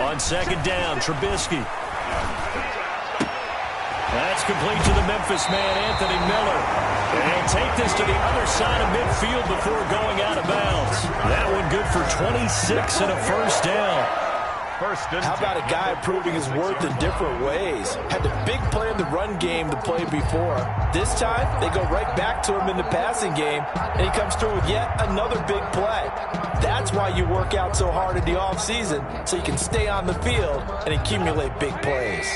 On second down, Trubisky. That's complete to the Memphis man, Anthony Miller. And he'll take this to the other side of midfield before going out of bounds. That one good for 26 and a first down. How about a guy proving his worth in different ways? Had the big play in the run game to play before. This time, they go right back to him in the passing game, and he comes through with yet another big play. That's why you work out so hard in the offseason, so you can stay on the field and accumulate big plays.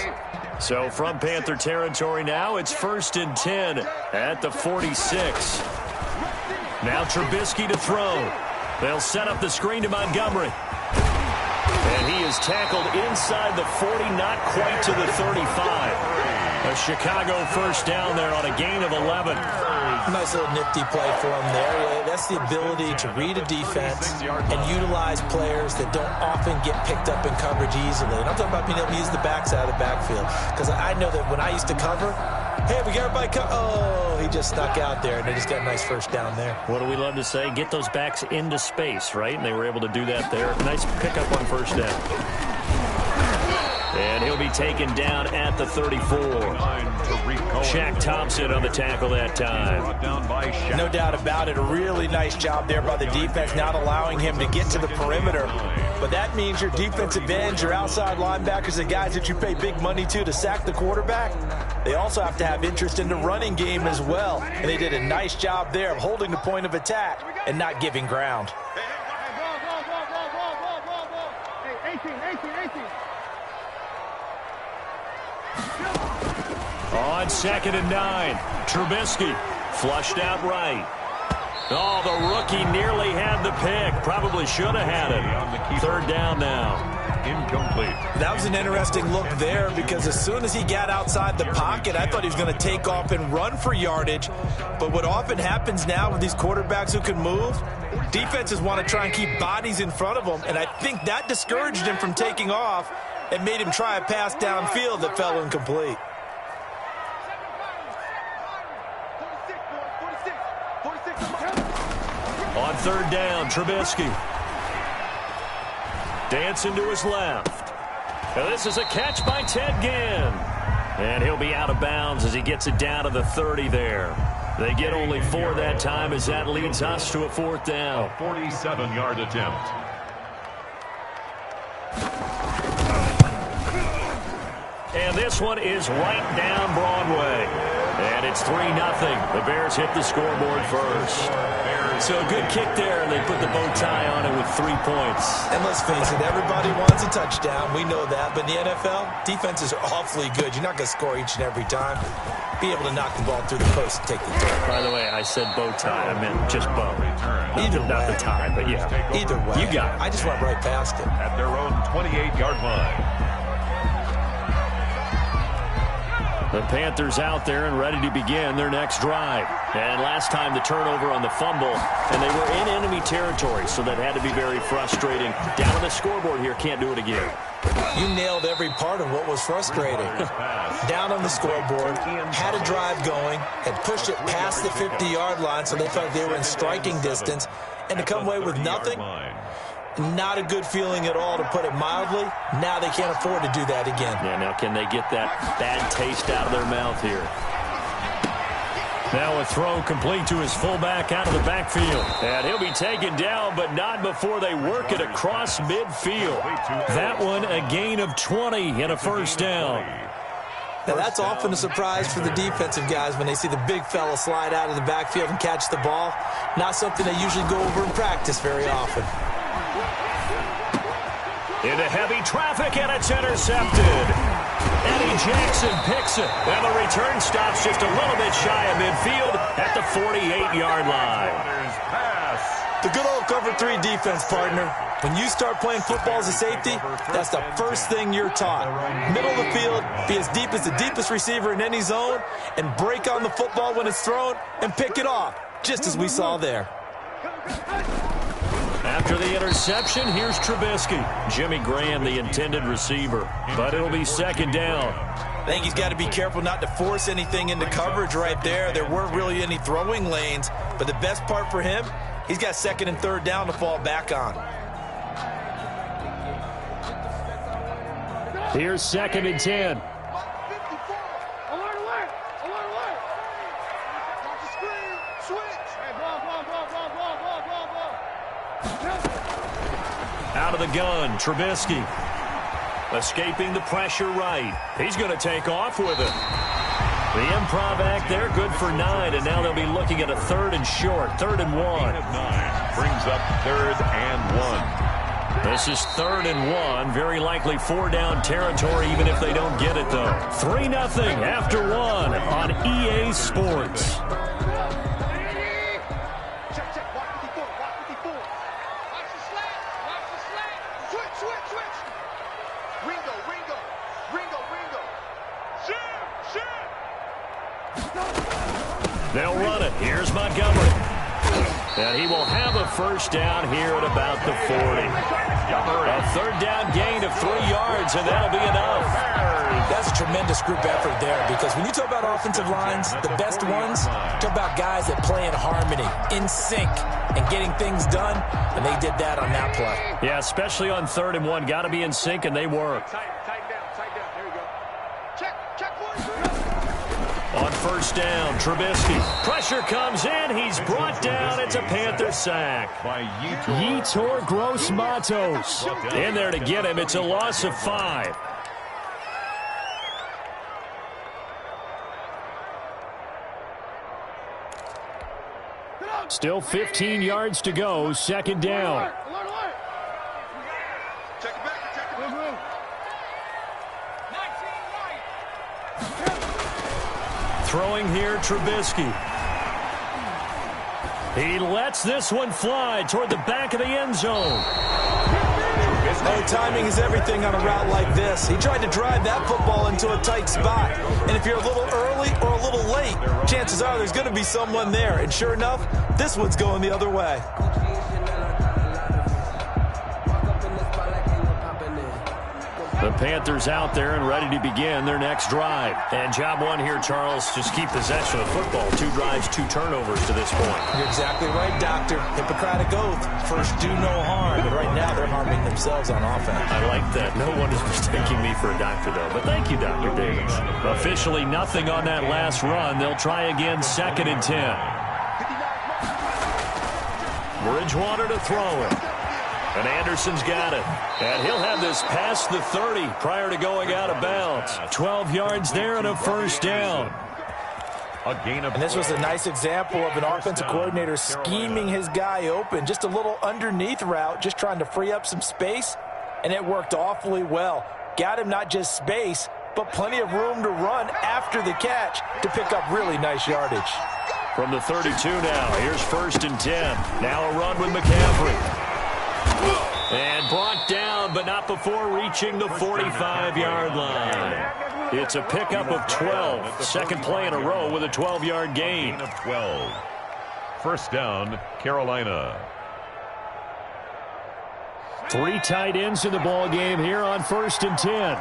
So from Panther territory now, it's 1st and 10 at the 46. Now Trubisky to throw. They'll set up the screen to Montgomery. And he is tackled inside the 40, not quite to the 35. A Chicago first down there on a gain of 11. Nice little nifty play for him there. That's the ability to read a defense and utilize players that don't often get picked up in coverage easily. And I'm talking about being able to use the backside of the backfield. Because I know that when I used to cover, hey, we got everybody oh, he just snuck out there, and they just got a nice first down there. What do we love to say? Get those backs into space, right? And they were able to do that there. Nice pickup on first down. And he'll be taken down at the 34. Shaq Thompson on the tackle that time. No doubt about it. A really nice job there by the defense, not allowing him to get to the perimeter. But that means your defensive ends, your outside linebackers, the guys that you pay big money to sack the quarterback, they also have to have interest in the running game as well. And they did a nice job there of holding the point of attack and not giving ground. On 2nd and 9, Trubisky flushed out right. Oh, the rookie nearly had the pick. Probably should have had it. 3rd down now. Incomplete. That was an interesting look there because as soon as he got outside the pocket, I thought he was going to take off and run for yardage. But what often happens now with these quarterbacks who can move, defenses want to try and keep bodies in front of them, and I think that discouraged him from taking off and made him try a pass downfield that fell incomplete. On 3rd down, Trubisky. Dancing to his left. Now this is a catch by Ted Ginn. And he'll be out of bounds as he gets it down to the 30 there. They get only 4 that time as that leads us to a 4th down. A 47-yard attempt. And this one is right down Broadway. And it's 3-0. The Bears hit the scoreboard first. So a good kick there, and they put the bow tie on it with 3 points. And let's face it, everybody wants a touchdown. We know that. But in the NFL, defenses are awfully good. You're not going to score each and every time. Be able to knock the ball through the post and take the turn. By the way, I said bow tie. I meant just bow. Either not the tie, but yeah. Either way. You got it. I just went right past it. At their own 28-yard line. The Panthers out there and ready to begin their next drive. And last time the turnover on the fumble, and they were in enemy territory, so that had to be very frustrating. Down on the scoreboard here, can't do it again. You nailed every part of what was frustrating. Down on the scoreboard, had a drive going, had pushed it past the 50-yard line, so they felt they were in striking distance, and to come away with nothing, not a good feeling at all, to put it mildly. Now they can't afford to do that again. Yeah, now can they get that bad taste out of their mouth here? Now a throw complete to his fullback out of the backfield. And he'll be taken down, but not before they work it across midfield. That one a gain of 20 and a first down. Now that's often a surprise for the defensive guys when they see the big fella slide out of the backfield and catch the ball. Not something they usually go over in practice very often. Into heavy traffic, and it's intercepted. Eddie Jackson picks it, and the return stops just a little bit shy of midfield at the 48-yard line. The good old cover 3 defense, partner. When you start playing football as a safety, that's the first thing you're taught. Middle of the field, be as deep as the deepest receiver in any zone, and break on the football when it's thrown and pick it off, just as we saw there. After the interception, here's Trubisky. Jimmy Graham, the intended receiver. But it'll be 2nd down. I think he's got to be careful not to force anything into coverage right there. There weren't really any throwing lanes. But the best part for him, he's got second and third down to fall back on. Here's 2nd and 10. Out of the gun, Trubisky. Escaping the pressure right. He's going to take off with it. The improv act there, good for 9, and now they'll be looking at a 3rd and short, 3rd and 1. Brings up 3rd and 1. This is 3rd and 1, very likely 4 down territory even if they don't get it, though. 3-0 after 1 on EA Sports. They'll run it. Here's Montgomery. And he will have a first down here at about the 40. A 3rd down gain of 3 yards, and that'll be enough. That's a tremendous group effort there, because when you talk about offensive lines, the best ones, talk about guys that play in harmony, in sync, and getting things done, and they did that on that play. Yeah, especially on 3rd and 1. Got to be in sync, and they were. Tighten down. There you go. Check, On 1st down, Trubisky. Pressure comes in. He's brought down. It's a Panther sack. By Yetur Gross-Matos. In there to get him. It's a loss of 5. Still 15 yards to go. 2nd down. Check it back. Throwing here, Trubisky. He lets this one fly toward the back of the end zone. Oh, timing is everything on a route like this. He tried to drive that football into a tight spot. And if you're a little early or a little late, chances are there's going to be someone there. And sure enough, this one's going the other way. The Panthers out there and ready to begin their next drive. And job 1 here, Charles, just keep possession of the football. 2 drives, 2 turnovers to this point. You're exactly right, Doctor. Hippocratic oath. First, do no harm. But right now, they're harming themselves on offense. I like that. No one is mistaking me for a doctor, though. But thank you, Dr. Davis. Officially nothing on that last run. They'll try again, 2nd and 10. Bridgewater to throw it. And Anderson's got it. And he'll have this past the 30 prior to going out of bounds. 12 yards there and a first down. And this was a nice example of an offensive coordinator scheming his guy open. Just a little underneath route, just trying to free up some space. And it worked awfully well. Got him not just space, but plenty of room to run after the catch to pick up really nice yardage. From the 32 now, here's 1st and 10. Now a run with McCaffrey. And brought down, but not before reaching the 45-yard line. It's a pickup of 12. Second play in a row with a 12-yard gain. Of 12. First down, Carolina. 3 tight ends in the ball game here on 1st and 10.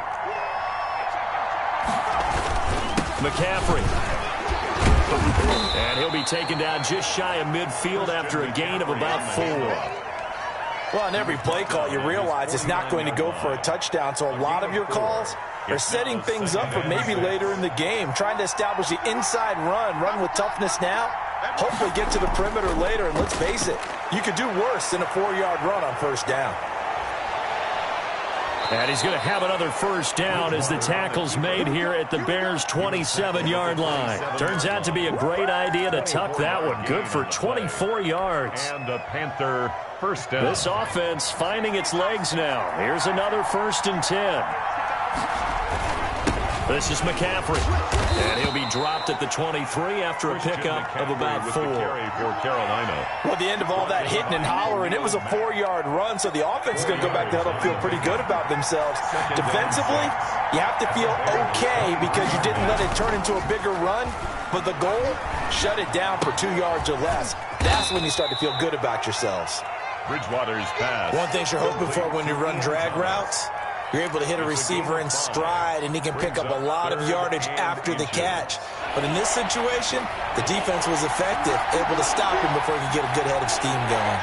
McCaffrey. And he'll be taken down just shy of midfield after a gain of about 4. Well, on every play call, you realize it's not going to go for a touchdown, so a lot of your calls are setting things up for maybe later in the game, trying to establish the inside run with toughness now, hopefully get to the perimeter later, and let's face it, you could do worse than a 4-yard run on 1st down. And he's going to have another first down as the tackle's made here at the Bears' 27-yard line. Turns out to be a great idea to tuck that one. Good for 24 yards. And a Panther first down. This offense finding its legs now. Here's another 1st and 10. This is McCaffrey. And he'll be dropped at the 23 after a pickup of about 4. For Carolina. Well, at the end of all that hitting and hollering, it was a 4-yard run, so the offense is going to go back to huddle and feel pretty good about themselves. Defensively, you have to feel okay because you didn't let it turn into a bigger run, but the goal, shut it down for 2 yards or less. That's when you start to feel good about yourselves. Bridgewater's pass. One thing you're hoping for when you run drag routes, you're able to hit a receiver in stride, and he can pick up a lot of yardage after the catch. But in this situation, the defense was effective, able to stop him before he could get a good head of steam going.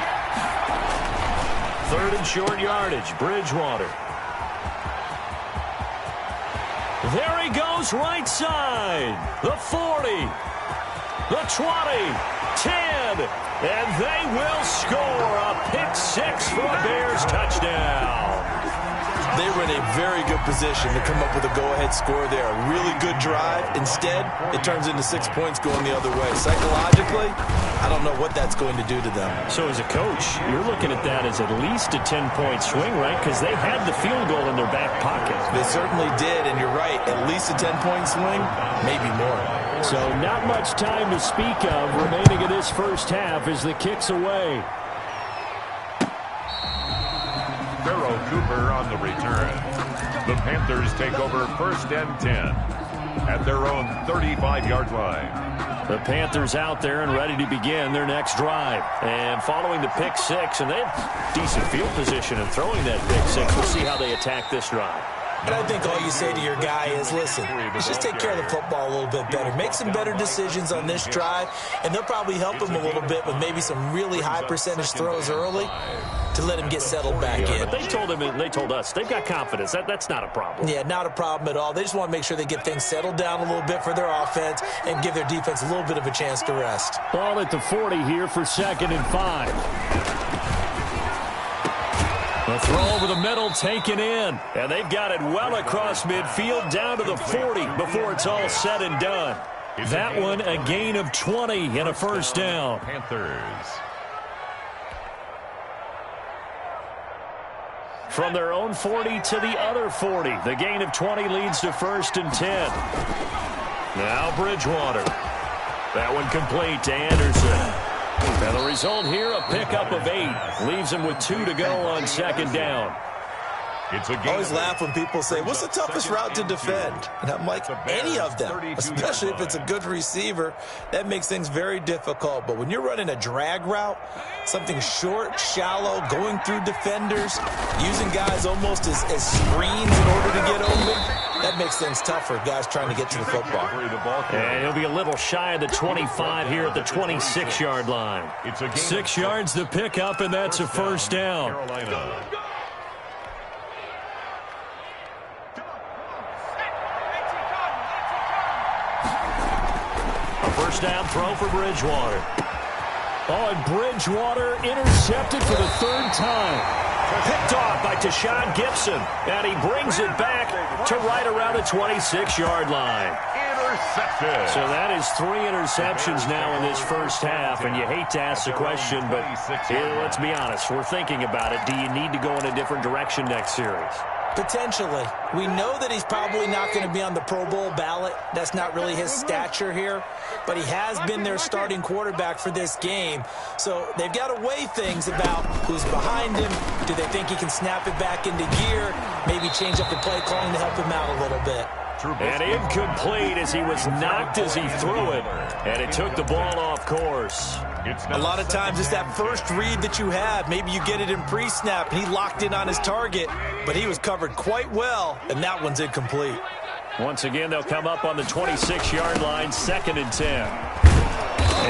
3rd and short yardage, Bridgewater. There he goes, right side. The 40, the 20, 10, and they will score a pick 6 for a Bears touchdown. They were in a very good position to come up with a go-ahead score there. A really good drive. Instead, it turns into 6 points going the other way. Psychologically, I don't know what that's going to do to them. So as a coach, you're looking at that as at least a 10-point swing, right? Because they had the field goal in their back pocket. They certainly did, and you're right. At least a 10-point swing, maybe more. So not much time to speak of remaining in this first half as the kick's away. Pharaoh Cooper on the return. The Panthers take over 1st and 10 at their own 35-yard line. The Panthers out there and ready to begin their next drive. And following the pick 6, and they have decent field position in throwing that pick 6. We'll see how they attack this drive. And I think all you say to your guy is, listen, let's just take care of the football a little bit better. Make some better decisions on this drive, and they'll probably help him a little bit with maybe some really high percentage throws early to let him get settled back in. But they told him, and they told us, they've got confidence. That's not a problem. Yeah, not a problem at all. They just want to make sure they get things settled down a little bit for their offense and give their defense a little bit of a chance to rest. Ball at the 40 here for 2nd and 5. The throw over the middle taken in. And they've got it well across midfield down to the 40 before it's all said and done. That one a gain of 20 and a first down. Panthers. From their own 40 to the other 40. The gain of 20 leads to 1st and 10. Now Bridgewater. That one complete to Anderson. And the result here, a pickup of 8. Leaves him with 2 to go on 2nd down. I always laugh when people say, what's the toughest route to defend? And I'm like, any of them, especially if it's a good receiver. That makes things very difficult. But when you're running a drag route, something short, shallow, going through defenders, using guys almost as screens in order to get open, that makes things tougher, guys trying to get to the football. And he'll be a little shy of the 25 here at the 26-yard line. 6 yards to pick up, and that's a first down. First down throw for Bridgewater. Oh, and Bridgewater intercepted for the 3rd time. Picked off by Tashawn Gibson. And he brings it back to right around the 26-yard line. Intercepted. So that is 3 interceptions now in this first half. And you hate to ask the question, but let's be honest. We're thinking about it. Do you need to go in a different direction next series? Potentially. We know that he's probably not going to be on the Pro Bowl ballot. That's not really his stature here. But he has been their starting quarterback for this game. So they've got to weigh things about who's behind him. Do they think he can snap it back into gear? Maybe change up the play calling to help him out a little bit. And incomplete as he was knocked as he threw it. And it took the ball off course. A lot of times it's that first read that you have. Maybe you get it in pre-snap and he locked in on his target, but he was covered quite well, and that one's incomplete. Once again, they'll come up on the 26-yard line, 2nd and 10.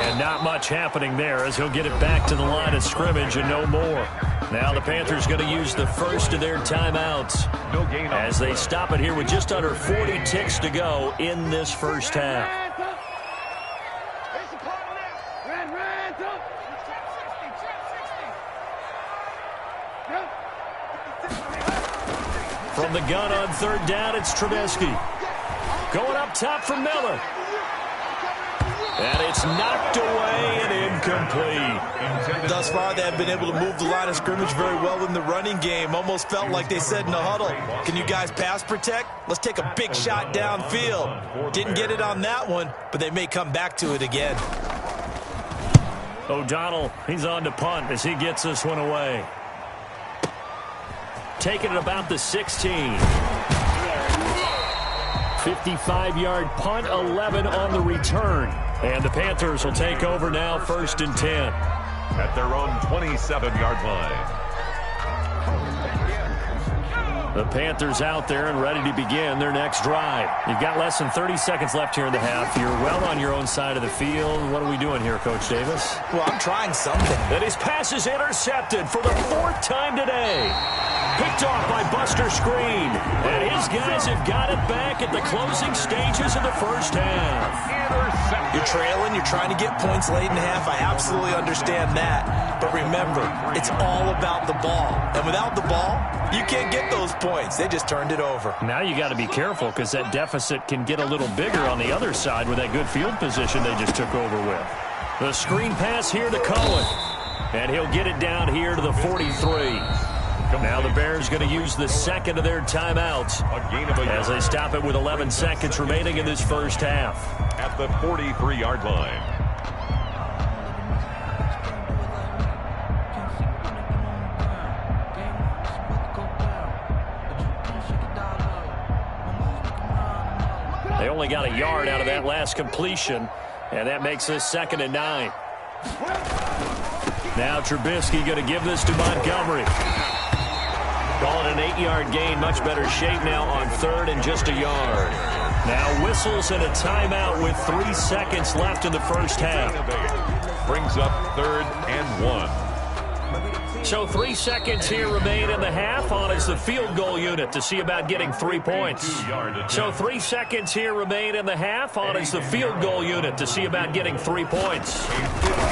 And not much happening there as he'll get it back to the line of scrimmage and no more. Now the Panthers going to use the first of their timeouts as they stop it here with just under 40 ticks to go in this first half. From the gun on 3rd down, it's Trubisky. Going up top for Miller. And it's knocked away and incomplete. Thus far, they have been able to move the line of scrimmage very well in the running game. Almost felt like they said in the huddle, can you guys pass protect? Let's take a big shot downfield. Didn't get it on that one, but they may come back to it again. O'Donnell, he's on to punt as he gets this one away. Taking it about the 16. 55-yard punt, 11 on the return. And the Panthers will take over now, 1st and 10. At their own 27-yard line. The Panthers out there and ready to begin their next drive. You've got less than 30 seconds left here in the half. You're well on your own side of the field. What are we doing here, Coach Davis? Well, I'm trying something. And his pass is intercepted for the 4th time today. Picked off by Buster Screen. And his guys have got it back at the closing stages of the first half. You're trailing. You're trying to get points late in the half. I absolutely understand that. But remember, it's all about the ball. And without the ball, you can't get those points. They just turned it over. Now you got to be careful because that deficit can get a little bigger on the other side with that good field position they just took over with. The screen pass here to Cohen. And he'll get it down here to the 43. Now the Bears going to use the second of their timeouts as they stop it with 11 seconds remaining in this first half. At the 43-yard line. They only got a yard out of that last completion, and that makes this 2nd and 9. Now Trubisky going to give this to Montgomery. Calling an 8-yard gain, much better shape now on 3rd and just a yard. Now whistles and a timeout with 3 seconds left in the first half. Brings up 3rd and 1. So 3 seconds here remain in the half. On is the field goal unit to see about getting 3 points. So 3 seconds here remain in the half. On is the field goal unit to see about getting 3 points.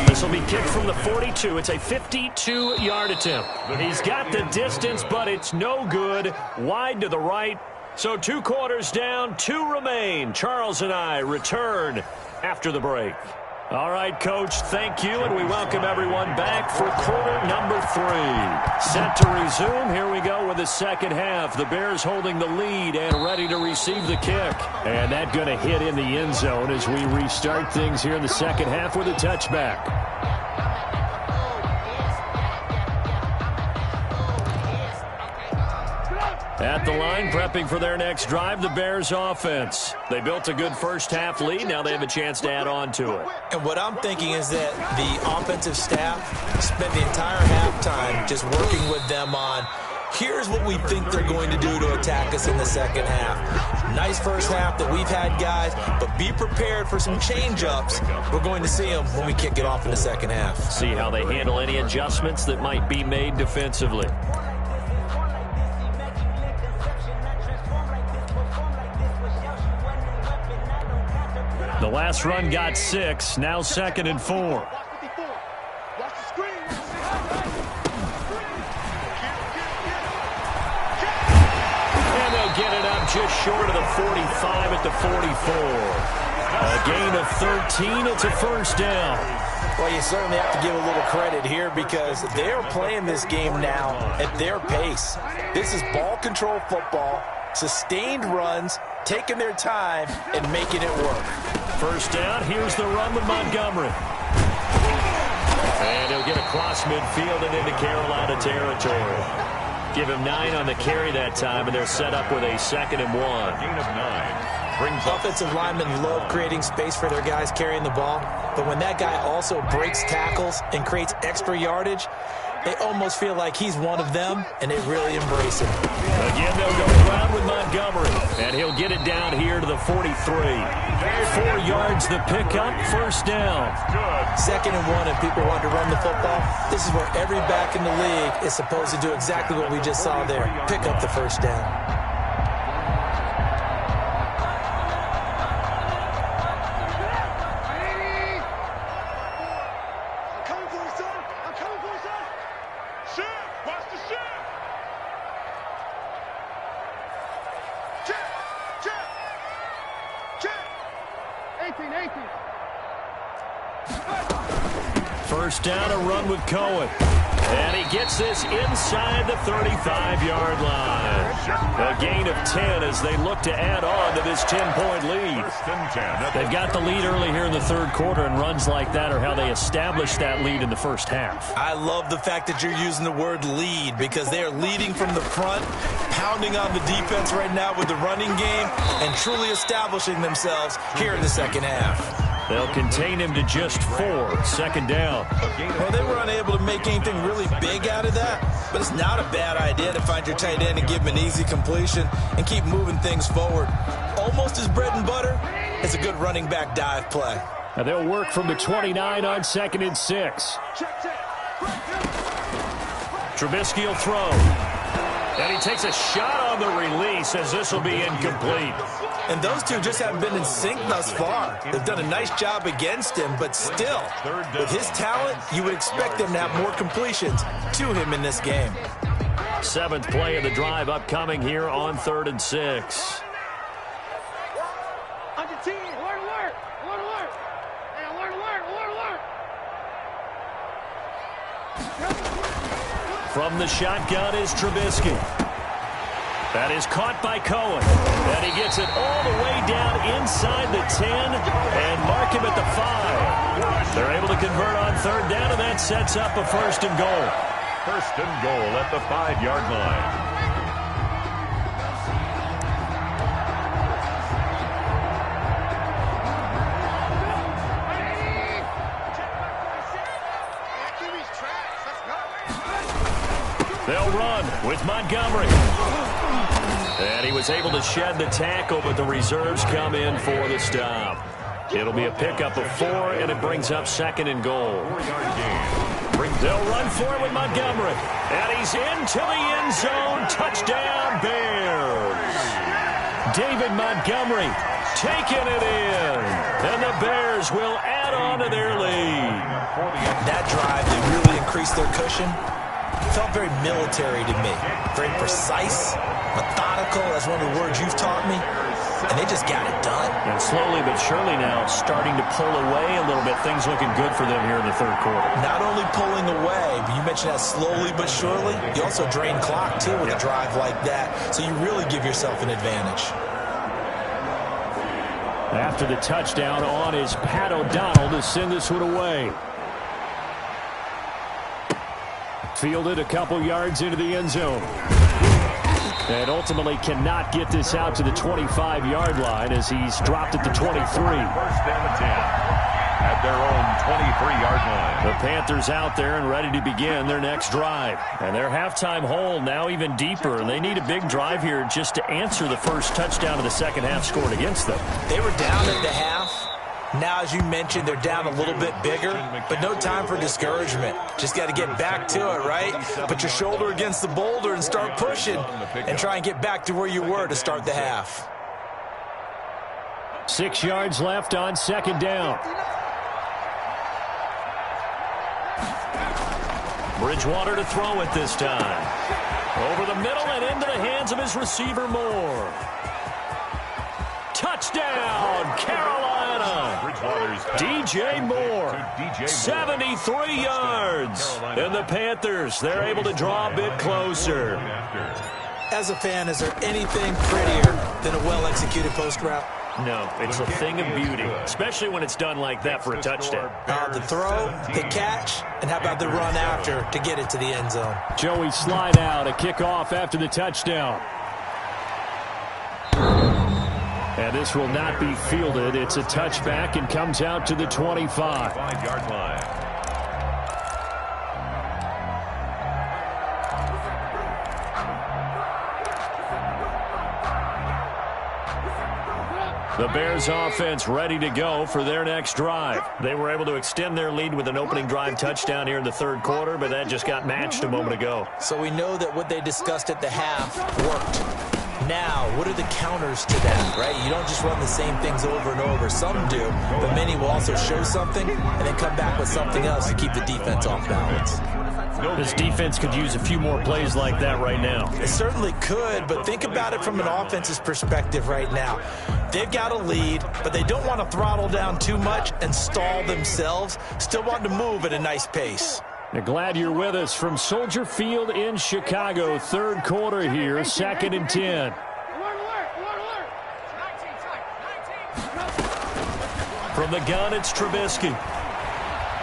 This will be kicked from the 42. It's a 52-yard attempt. He's got the distance, but it's no good. Wide to the right. So 2 quarters down, 2 remain. Charles and I return after the break. All right, Coach, thank you, and we welcome everyone back for quarter number 3. Set to resume. Here we go with the second half. The Bears holding the lead and ready to receive the kick. And that going to hit in the end zone as we restart things here in the second half with a touchback. At the line, prepping for their next drive, the Bears offense. They built a good first half lead. Now they have a chance to add on to it. And what I'm thinking is that the offensive staff spent the entire halftime just working with them on, here's what we think they're going to do to attack us in the second half. Nice first half that we've had, guys, but be prepared for some change-ups. We're going to see them when we kick it off in the second half. See how they handle any adjustments that might be made defensively. The last run got 6, now 2nd and 4. And they'll get it up just short of the 45 at the 44. A gain of 13, it's a first down. Well, you certainly have to give a little credit here because they're playing this game now at their pace. This is ball control football, sustained runs, taking their time and making it work. First down, here's the run with Montgomery. And he'll get across midfield and into Carolina territory. Give him 9 on the carry that time, and they're set up with a 2nd and 1. Gain of 9. Brings up. Offensive linemen love creating space for their guys carrying the ball, but when that guy also breaks tackles and creates extra yardage, they almost feel like he's one of them, and they really embrace him. Again, they'll go around with Montgomery, and he'll get it down here to the 43. 4 yards the pickup, first down. 2nd and 1, and people want to run the football. This is where every back in the league is supposed to do exactly what we just saw there, pick up the first down. First down, a run with Cohen. And he gets this inside the 35-yard line. A gain of 10 as they look to add on to this 10-point lead. They've got the lead early here in the third quarter, and runs like that are how they establish that lead in the first half. I love the fact that you're using the word lead because they are leading from the front, pounding on the defense right now with the running game, and truly establishing themselves here in the second half. They'll contain him to just 4. Second down. Well, they were unable to make anything really big out of that, but it's not a bad idea to find your tight end and give him an easy completion and keep moving things forward. Almost his bread and butter. It's a good running back dive play. And they'll work from the 29 on 2nd and 6. Trubisky will throw. And he takes a shot on the release as this will be incomplete. And those two just haven't been in sync thus far. They've done a nice job against him, but still, with his talent, you would expect them to have more completions to him in this game. 7th play of the drive upcoming here on 3rd and 6. On the team, alert, alert, alert, alert. Hey, alert, alert, alert, alert. From the shotgun is Trubisky. That is caught by Cohen. And he gets it all the way down inside the 10 and mark him at the 5. They're able to convert on 3rd down, and that sets up a 1st and goal. 1st and goal at the 5-yard line. They'll run with Montgomery. And he was able to shed the tackle, but the reserves come in for the stop. It'll be a pickup of 4, and it brings up 2nd and goal. They'll run for it with Montgomery. And he's into the end zone. Touchdown, Bears. David Montgomery taking it in. And the Bears will add on to their lead. That drive, they really increased their cushion. Felt very military to me. Very precise, methodical. That's one of the words you've taught me. And they just got it done. And slowly but surely now starting to pull away a little bit. Things looking good for them here in the 3rd quarter. Not only pulling away, but you mentioned that slowly but surely. You also drain clock, too, with a drive like that. So you really give yourself an advantage. After the touchdown on is Pat O'Donnell to send this one away. Fielded a couple yards into the end zone. And ultimately cannot get this out to the 25-yard line as he's dropped at the 23. 1st and 10 at their own 23-yard line. The Panthers out there and ready to begin their next drive. And their halftime hole now even deeper. And they need a big drive here just to answer the first touchdown of the second half scored against them. They were down at the half. Now, as you mentioned, they're down a little bit bigger, but no time for discouragement. Just got to get back to it, right? Put your shoulder against the boulder and start pushing and try and get back to where you were to start the half. 6 yards left on 2nd down. Bridgewater to throw it this time. Over the middle and into the hands of his receiver, Moore. Touchdown, Carolina. DJ Moore, 73 yards. And the Panthers, they're able to draw a bit closer. As a fan, is there anything prettier than a well-executed post route? No, it's a thing of beauty, especially when it's done like that for a touchdown. The throw, the catch, and how about the run after to get it to the end zone? Joey slide out, a kickoff after the touchdown. And this will not be fielded. It's a touchback and comes out to the 25. 5-yard line. The Bears offense ready to go for their next drive. They were able to extend their lead with an opening drive touchdown here in the 3rd quarter, but that just got matched a moment ago. So we know that what they discussed at the half worked. Now, what are the counters to that, right? You don't just run the same things over and over. Some do, but many will also show something and then come back with something else to keep the defense off balance. This defense could use a few more plays like that right now. It certainly could, but think about it from an offense's perspective right now. They've got a lead, but they don't want to throttle down too much and stall themselves. Still want to move at a nice pace. Glad you're with us from Soldier Field in Chicago. 3rd quarter here, 2nd and 10. From the gun, it's Trubisky.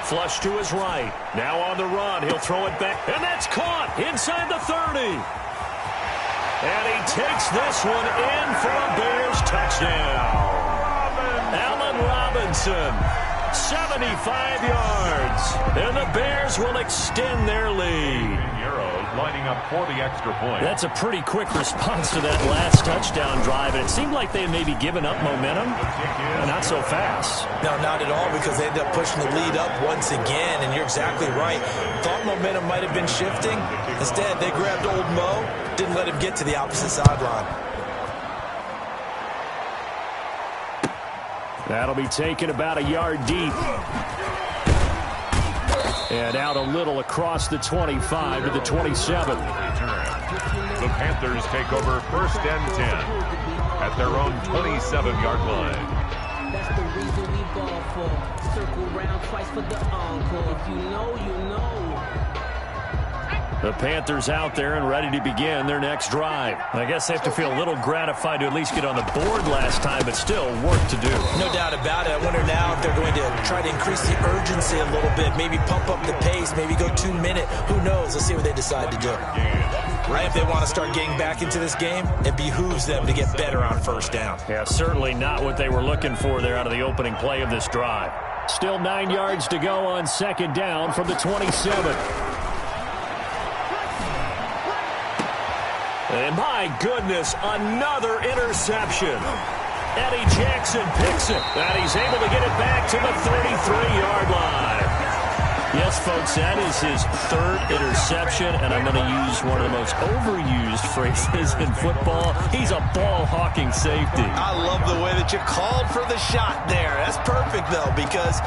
Flush to his right. Now on the run. He'll throw it back. And that's caught inside the 30. And he takes this one in for a Bears touchdown. Allen Robinson. 75 yards. And the Bears will extend their lead. Lining up for the extra point. That's a pretty quick response to that last touchdown drive. And it seemed like they had maybe given up momentum. Not so fast. No, not at all, because they ended up pushing the lead up once again. And you're exactly right. Thought momentum might have been shifting. Instead, they grabbed old Mo. Didn't let him get to the opposite sideline. That'll be taken about a yard deep. And out a little across the 25 to the 27. The Panthers take over 1st and 10 at their own 27-yard line. That's the reason we ball for. Circle round twice for the encore. If you know, you know. The Panthers out there and ready to begin their next drive. I guess they have to feel a little gratified to at least get on the board last time, but still work to do. No doubt about it. I wonder now if they're going to try to increase the urgency a little bit, maybe pump up the pace, maybe go 2-minute. Who knows? Let's see what they decide to do. Right, if they want to start getting back into this game, it behooves them to get better on 1st down. Yeah, certainly not what they were looking for there out of the opening play of this drive. Still 9 yards to go on 2nd down from the 27. And my goodness, another interception. Eddie Jackson picks it, and he's able to get it back to the 33-yard line. Yes, folks, that is his 3rd interception, and I'm going to use one of the most overused phrases in football. He's a ball-hawking safety. I love the way that you called for the shot there. That's perfect, though, because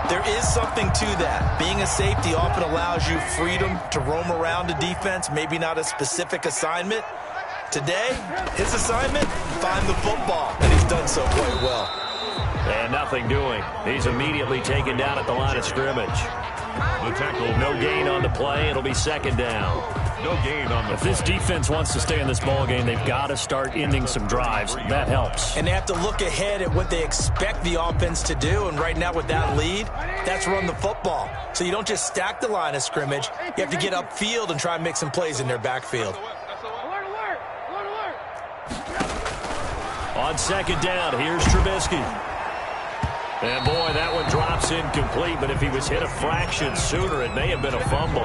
there is something to that. Being a safety often allows you freedom to roam around a defense, maybe not a specific assignment. Today, his assignment, find the football, and he's done so quite well. And nothing doing. He's immediately taken down at the line of scrimmage. The tackle. No gain on the play. It'll be 2nd down. No gain on the If this defense wants to stay in this ball game, they've got to start ending some drives. That helps. And they have to look ahead at what they expect the offense to do. And right now with that lead, that's run the football. So you don't just stack the line of scrimmage. You have to get upfield and try and make some plays in their backfield. On 2nd down, here's Trubisky. And boy, that one drops incomplete, but if he was hit a fraction sooner, it may have been a fumble.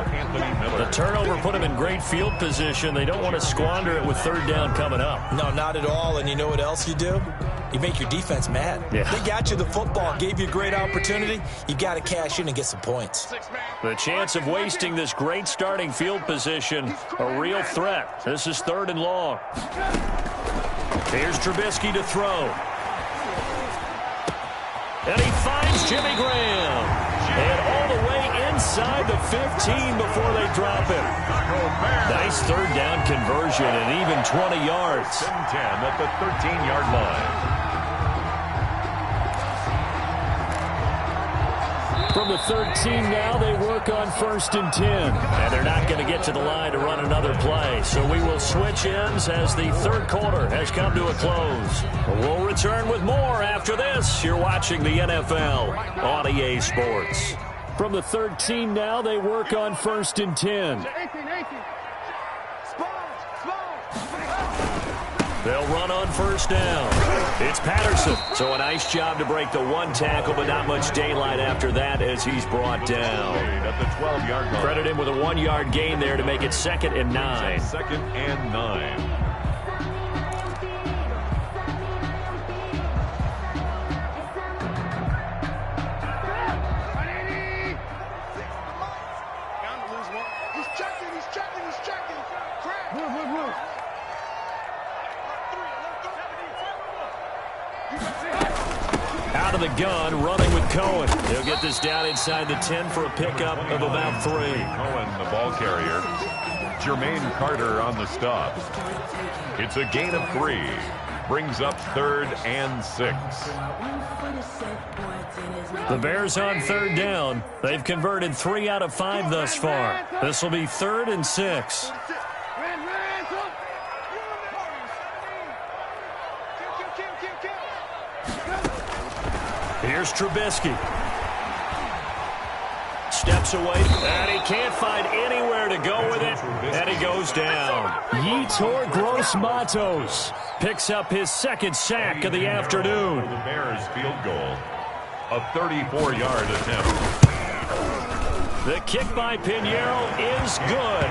The turnover put him in great field position. They don't want to squander it with 3rd down coming up. No, not at all. And you know what else you do? You make your defense mad. Yeah. They got you the football, gave you a great opportunity. You got to cash in and get some points. The chance of wasting this great starting field position, a real threat. This is 3rd and long. Here's Trubisky to throw. And he finds Jimmy Graham. And all the way inside the 15 before they drop him. Nice 3rd down conversion and even 20 yards. 10 at the 13-yard line. From the 13 now, they work on 1st and 10. And they're not going to get to the line to run another play. So we will switch ends as the 3rd quarter has come to a close. We'll return with more after this. You're watching the NFL on EA Sports. From the 13 now, they work on 1st and 10. They'll run on 1st down. It's Patterson. So a nice job to break the 1 tackle, but not much daylight after that as he's brought down. At the 12-yard line. Credit him with a 1-yard gain there to make it 2nd and 9. 2nd and 9. Out of the gun, running with Cohen. He'll get this down inside the 10 for a pickup of about 3. Cohen, the ball carrier. Jermaine Carter on the stop. It's a gain of 3. Brings up 3rd and 6. The Bears on 3rd down. They've converted 3 out of 5 thus far. This will be 3rd and 6. Here's Trubisky. Steps away, and he can't find anywhere to go with it. And he goes down. Yetur Gross-Matos picks up his second sack of the afternoon. The Bears field goal, a 34-yard attempt. The kick by Pinheiro is good.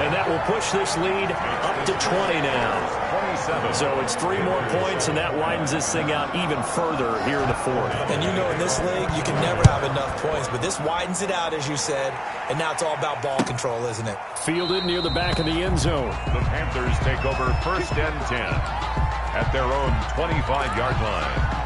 And that will push this lead up to 20 now. So it's 3 more points, and that widens this thing out even further here in the fourth. And you know in this league, you can never have enough points, but this widens it out, as you said, and now it's all about ball control, isn't it? Fielded near the back of the end zone. The Panthers take over 1st and 10 at their own 25-yard line.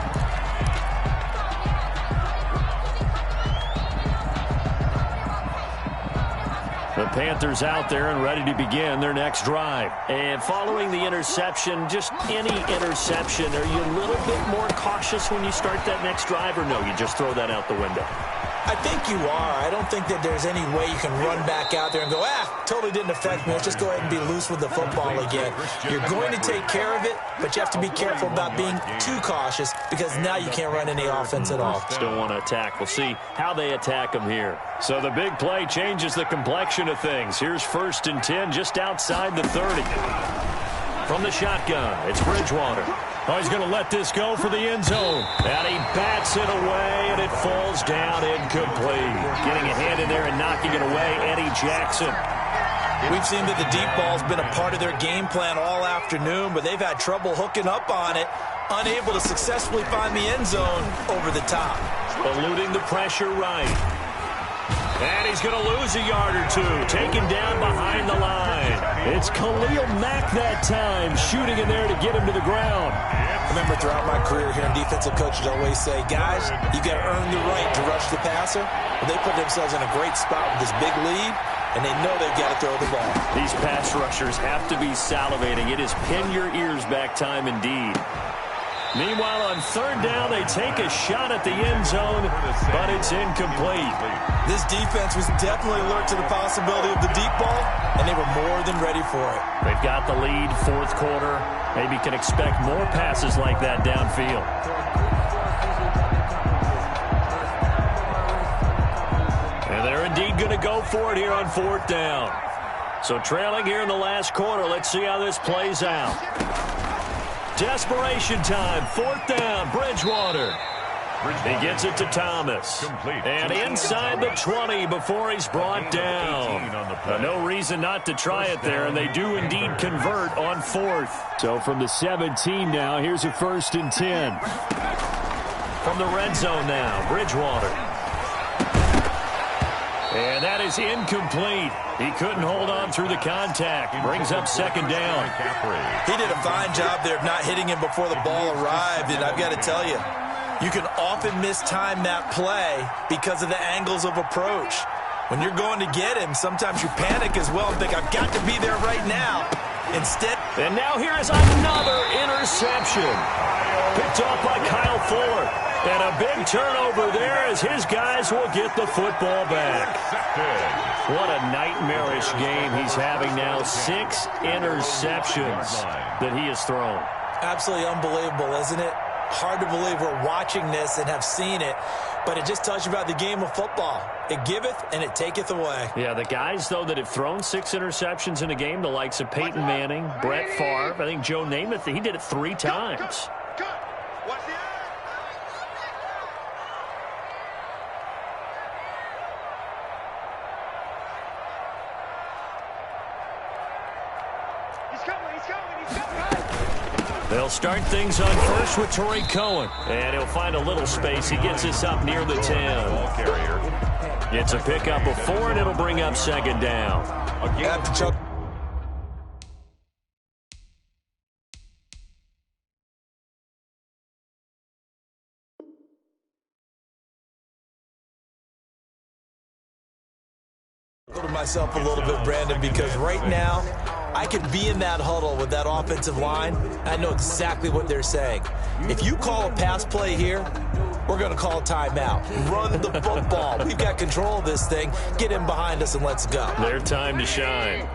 The Panthers out there and ready to begin their next drive. And following the interception, just any interception, are you a little bit more cautious when you start that next drive, or no, you just throw that out the window? I think you are. I don't think that there's any way you can run back out there and go, totally didn't affect me. Let's just go ahead and be loose with the football again. You're going to take care of it, but you have to be careful about being too cautious because now you can't run any offense at all. Still want to attack. We'll see how they attack them here. So the big play changes the complexion of things. Here's 1st and 10 just outside the 30. From the shotgun, it's Bridgewater. Oh, he's going to let this go for the end zone. And he bats it away, and it falls down incomplete. Getting a hand in there and knocking it away, Eddie Jackson. We've seen that the deep ball's been a part of their game plan all afternoon, but they've had trouble hooking up on it, unable to successfully find the end zone over the top. Eluding the pressure right. And he's going to lose a yard or 2, taken down behind the line. It's Khalil Mack that time, shooting in there to get him to the ground. I remember throughout my career here in defensive coaches always say, guys, you got to earn the right to rush the passer. But they put themselves in a great spot with this big lead, and they know they've got to throw the ball. These pass rushers have to be salivating. It is pin your ears back time indeed. Meanwhile, on 3rd down, they take a shot at the end zone, but it's incomplete. This defense was definitely alert to the possibility of the deep ball, and they were more than ready for it. They've got the lead, 4th quarter. Maybe can expect more passes like that downfield. And they're indeed going to go for it here on 4th down. So trailing here in the last quarter, let's see how this plays out. Desperation time, 4th down, Bridgewater. He gets it to Thomas. And inside the 20 before he's brought down. No reason not to try it there, and they do indeed convert on 4th. So from the 17 now, here's a 1st and 10. From the red zone now, Bridgewater. And that is incomplete. He couldn't hold on through the contact. Brings up 2nd down. He did a fine job there of not hitting him before the ball arrived, and I've got to tell you, you can often mistime that play because of the angles of approach. When you're going to get him, sometimes you panic as well and think, I've got to be there right now. Instead. And now here is another interception. Picked off by Kyle Fuller. And a big turnover there as his guys will get the football back. What a nightmarish game he's having now. 6 interceptions that he has thrown. Absolutely unbelievable, isn't it? Hard to believe we're watching this and have seen it, but it just tells you about the game of football. It giveth and it taketh away. Yeah, the guys, though, that have thrown 6 interceptions in a game, the likes of Peyton Manning, Brett Favre, I think Joe Namath, he did it 3 times. They'll start things on first with Torrey Cohen. And he'll find a little space. He gets us up near the 10. Gets a pickup of 4, and it'll bring up 2nd down. To myself a little bit, Brandon, because right now I could be in that huddle with that offensive line. I know exactly what they're saying. If you call a pass play here, we're going to call a timeout. Run the football. We've got control of this thing. Get in behind us and let's go. Their time to shine.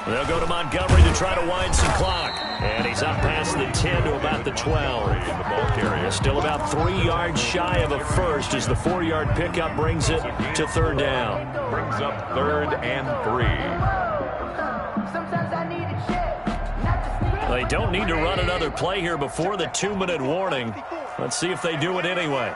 They'll go to Montgomery to try to wind some clock. And he's up past the 10 to about the 12. The ball carrier. Still about 3 yards shy of a first as the 4-yard pickup brings it to third down. Brings up 3rd and 3. They don't need to run another play here before the 2-minute warning. Let's see if they do it anyway.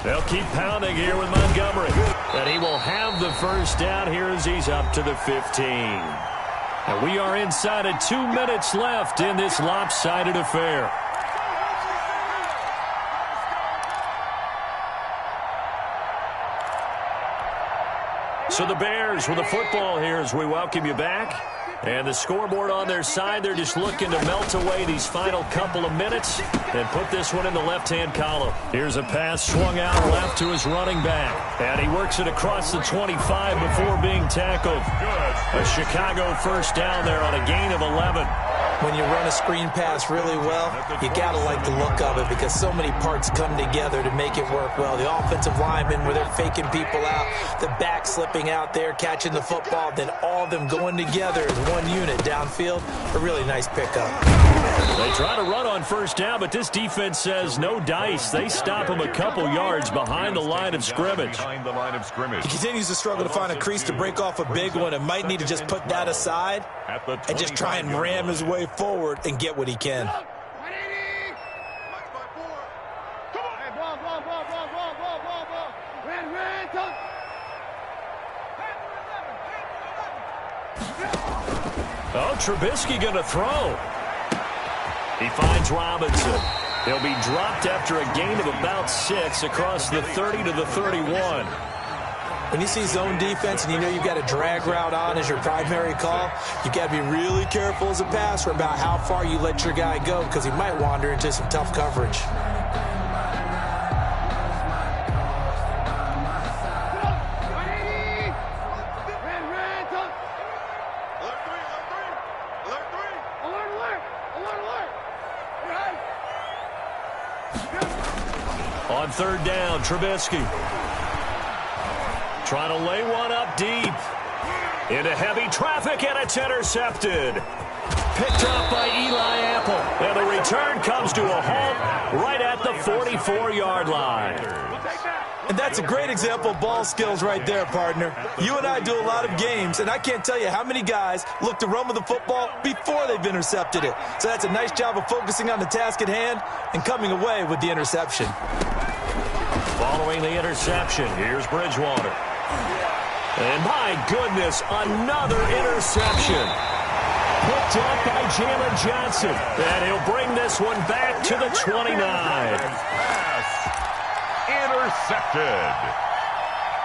They'll keep pounding here with Montgomery. And he will have the first down here as he's up to the 15. And we are inside of 2 minutes left in this lopsided affair. So the Bears with the football here as we welcome you back. And the scoreboard on their side, they're just looking to melt away these final couple of minutes and put this one in the left-hand column. Here's a pass swung out left to his running back. And he works it across the 25 before being tackled. A Chicago first down there on a gain of 11. When you run a screen pass really well, you got to like the look of it because so many parts come together to make it work well. The offensive linemen where they're faking people out, the back slipping out there, catching the football, then all of them going together as one unit downfield. A really nice pickup. They try to run on first down, but this defense says no dice. They stop him a couple yards behind the line of scrimmage. He continues to struggle to find a crease to break off a big one and might need to just put that aside and just try and ram his way forward and get what he can. Oh, Trubisky going to throw. He finds Robinson. He'll be dropped after a gain of about 6 across the 30 to the 31. When you see zone defense and you know you've got a drag route on as your primary call, you've got to be really careful as a passer about how far you let your guy go because he might wander into some tough coverage. On third down, Trubisky. Trying to lay one up deep. Into heavy traffic, and it's intercepted. Picked up by Eli Apple. And the return comes to a halt right at the 44-yard line. And that's a great example of ball skills right there, partner. You and I do a lot of games, and I can't tell you how many guys look to run with the football before they've intercepted it. So that's a nice job of focusing on the task at hand and coming away with the interception. Following the interception, here's Bridgewater. And my goodness, another interception. Picked up by Jalen Johnson. And he'll bring this one back to the 29. Intercepted.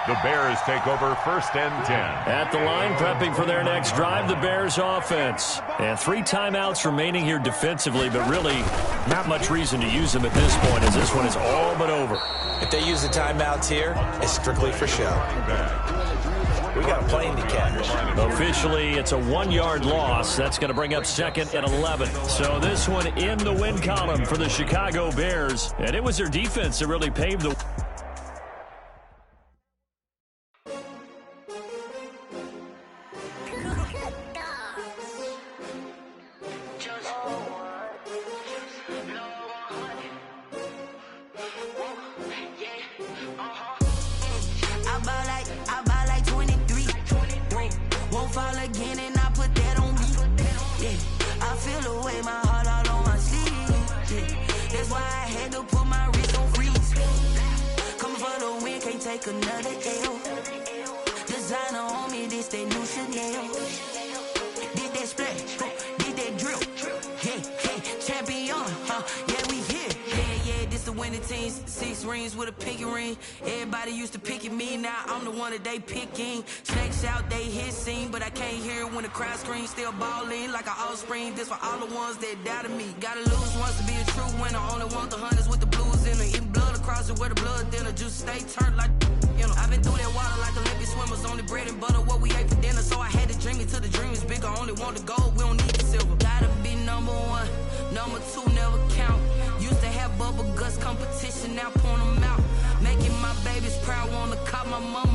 The Bears take over 1st and 10. At the line, prepping for their next drive, the Bears offense. And 3 timeouts remaining here defensively, but really not much reason to use them at this point as this one is all but over. If they use the timeouts here, it's strictly for show. We got a plane to catch. Officially, it's a 1-yard loss. That's going to bring up 2nd and 11. So this one in the win column for the Chicago Bears. And it was their defense that really paved the way. Still balling like an offspring. This for all the ones that doubted me. Gotta lose once to be a true winner. Only want the hunters with the blues in it. Eating blood across it where the blood thinner. Juice stay turned like, you know. I've been through that water like Olympic swimmers. Only bread and butter what we ate for dinner. So I had to dream it till the dream is bigger. Only want the gold, we don't need the silver. Gotta be number 1. Number 2 never count. Used to have bubble guts competition, now point them out. Making my best I wanna cop my mama